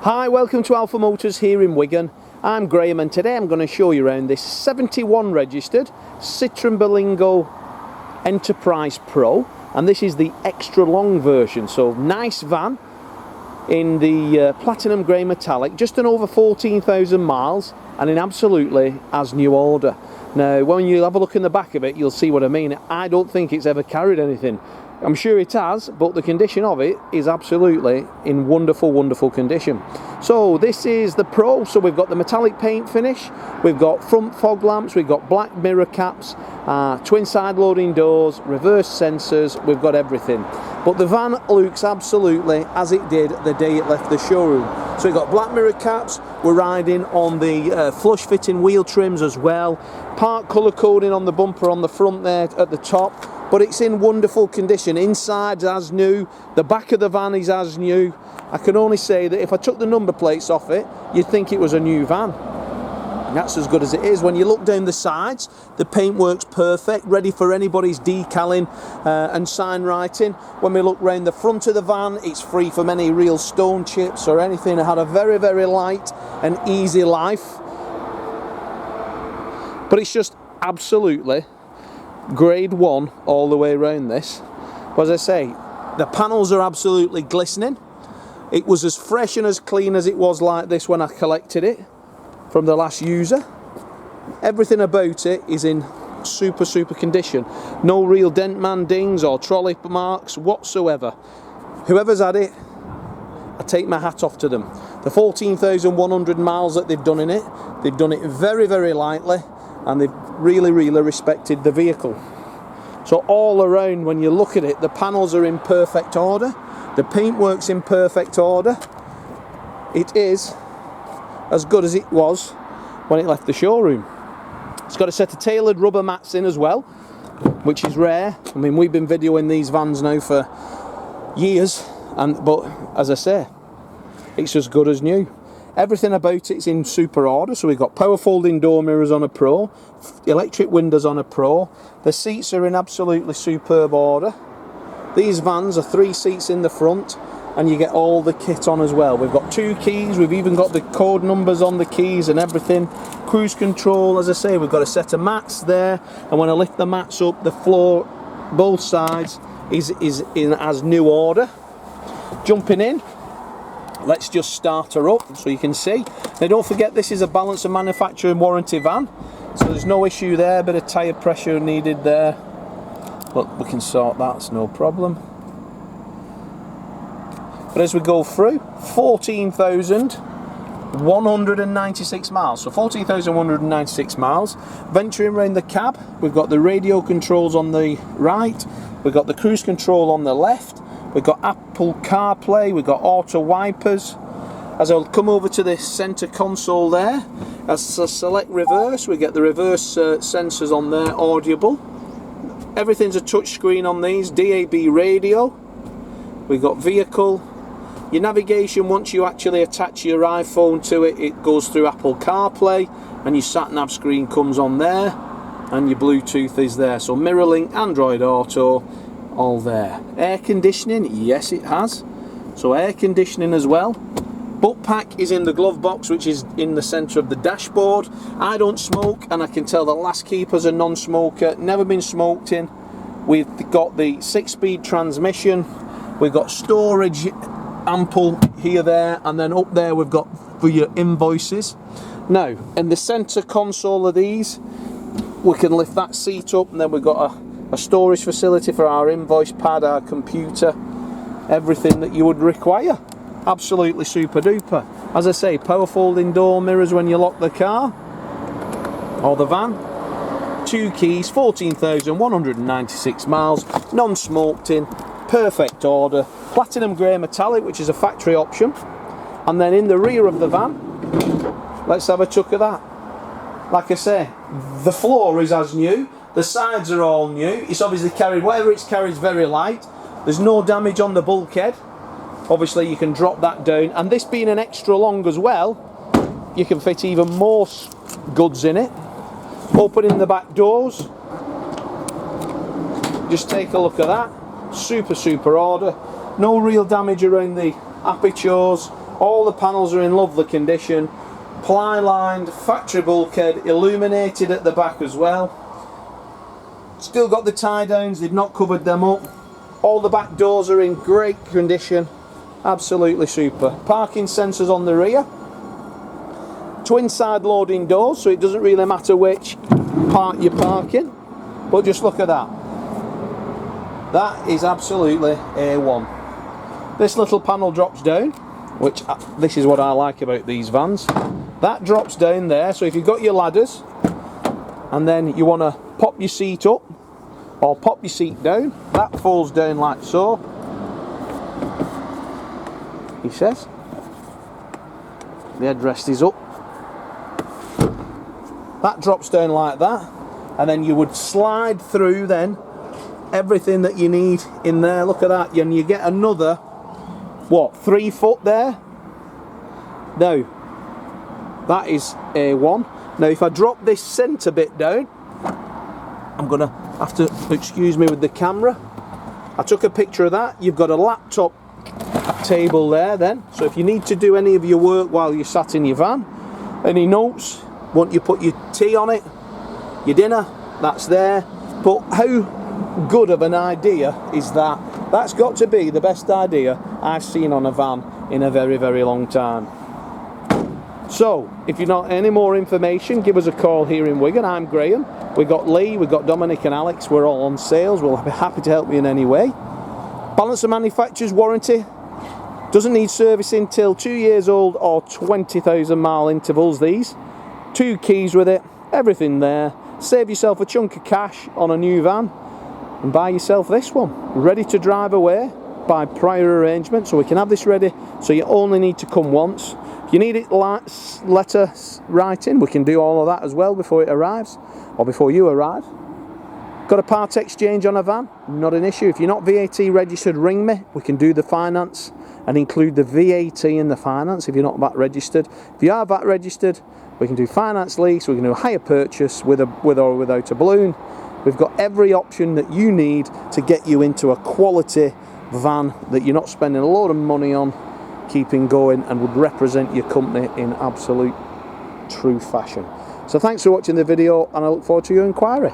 Hi, welcome to Alpha Motors here in Wigan. I'm Graham and today I'm going to show you around this 71 registered Citroen Berlingo Enterprise Pro, and this is the extra long version, so nice van in the platinum grey metallic, just an over 14,000 miles and in absolutely as new order. Now when you have a look in the back of it you'll see what I mean. I don't think it's ever carried anything. I'm sure it has, but the condition of it is absolutely in wonderful condition. So this is the Pro, so we've got the metallic paint finish, we've got front fog lamps, we've got black mirror caps, twin side loading doors, reverse sensors, we've got everything. But the van looks absolutely as it did the day it left the showroom. So we've got black mirror caps, we're riding on the flush fitting wheel trims as well, part colour coding on the bumper on the front there at the top. But it's in wonderful condition. Inside's as new, the back of the van is as new. I can only say that if I took the number plates off it, you'd think it was a new van. And that's as good as it is. When you look down the sides, the paint works perfect, ready for anybody's decaling and sign writing. When we look round the front of the van, it's free from any real stone chips or anything. It had a very light and easy life. But it's just absolutely grade 1 all the way around this. But as I say, the panels are absolutely glistening. It was as fresh and as clean as it was like this when I collected it from the last user. Everything about it is in super condition. No real dent man dings or trolley marks whatsoever. Whoever's had it, I take my hat off to them. The 14,100 miles that they've done in it, they've done it very lightly, and they've really respected the vehicle. So all around, when you look at it, the panels are in perfect order, the paintwork's in perfect order. It is as good as it was when it left the showroom. It's got a set of tailored rubber mats in as well, which is rare. I mean, we've been videoing these vans now for years, but as I say, it's as good as new. Everything about it's in super order. So we've got power folding door mirrors on a Pro, electric windows on a Pro. The seats are in absolutely superb order. These vans are 3 seats in the front, and you get all the kit on as well. We've got 2 keys, we've even got the code numbers on the keys and everything. Cruise control, as I say, we've got a set of mats there, and when I lift the mats up, the floor, both sides, is in as new order. Jumping in, let's just start her up so you can see. Now don't forget, this is a balance of manufacturer and warranty van, so there's no issue there. Bit of tyre pressure needed there, but we can sort that, it's no problem. But as we go through, 14,196 miles, so 14,196 miles. Venturing around the cab, we've got the radio controls on the right, we've got the cruise control on the left, we've got Apple CarPlay, we've got auto wipers. As I'll come over to the centre console there, as I select reverse, we get the reverse sensors on there, audible. Everything's a touch screen on these, DAB radio. We've got vehicle. Your navigation, once you actually attach your iPhone to it, it goes through Apple CarPlay, and your sat-nav screen comes on there, and your Bluetooth is there. So mirror link, Android Auto, all there. Air conditioning, yes it has, so air conditioning as well. Book pack is in the glove box, which is in the centre of the dashboard. I don't smoke, and I can tell the last keeper's a non-smoker, never been smoked in. We've got the 6-speed transmission, we've got storage ample here, there, and then up there we've got for your invoices. Now in the centre console of these, we can lift that seat up, and then we've got a storage facility for our invoice pad, our computer, everything that you would require. Absolutely super duper. As I say, power folding door mirrors when you lock the car or the van. 2 keys, 14,196 miles, non-smoked in, perfect order, platinum grey metallic, which is a factory option. And then in the rear of the van, let's have a chuck at that. Like I say, the floor is as new, the sides are all new. It's obviously carried, whatever it's carried is very light. There's no damage on the bulkhead. Obviously you can drop that down, and this being an extra long as well, you can fit even more goods in it. Opening the back doors, just take a look at that. Super order. No real damage around the apertures All the panels are in lovely condition, ply lined, factory bulkhead, illuminated at the back as well. Still got the tie downs, they've not covered them up. All the back doors are in great condition, absolutely super. Parking sensors on the rear. Twin side loading doors, so it doesn't really matter which part you're parking. But just look at that. That is absolutely A1. This little panel drops down, which this is what I like about these vans. That drops down there, so if you've got your ladders and then you want to pop your seat up or pop your seat down, that falls down like so. He says. The headrest is up. That drops down like that, and then you would slide through then everything that you need in there. Look at that, and you get another, what, 3 foot there? Now, that is A1. Now if I drop this centre bit down, I'm gonna have to excuse me with the camera. I took a picture of that. You've got a laptop table there then, so if you need to do any of your work while you're sat in your van, any notes, want you put your tea on it, your dinner, that's there. But how good of an idea is that? That's got to be the best idea I've seen on a van in a very, very long time. So if you've not any more information, give us a call here in Wigan. I'm Graham. We've got Lee, we've got Dominic and Alex. We're all on sales. We'll be happy to help you in any way. Balance of manufacturer's warranty. Doesn't need servicing till 2 years old or 20,000 mile intervals. These 2 keys with it, everything there. Save yourself a chunk of cash on a new van and buy yourself this one, ready to drive away by prior arrangement. So we can have this ready, so you only need to come once. If you need it letter writing, we can do all of that as well before it arrives or before you arrive. Got a part exchange on a van? Not an issue. If you're not VAT registered, ring me. We can do the finance and include the VAT in the finance if you're not VAT registered. If you are VAT registered, we can do finance lease, we can do a hire purchase with or without a balloon. We've got every option that you need to get you into a quality van that you're not spending a lot of money on, keeping going, and would represent your company in absolute true fashion. So thanks for watching the video, and I look forward to your inquiry.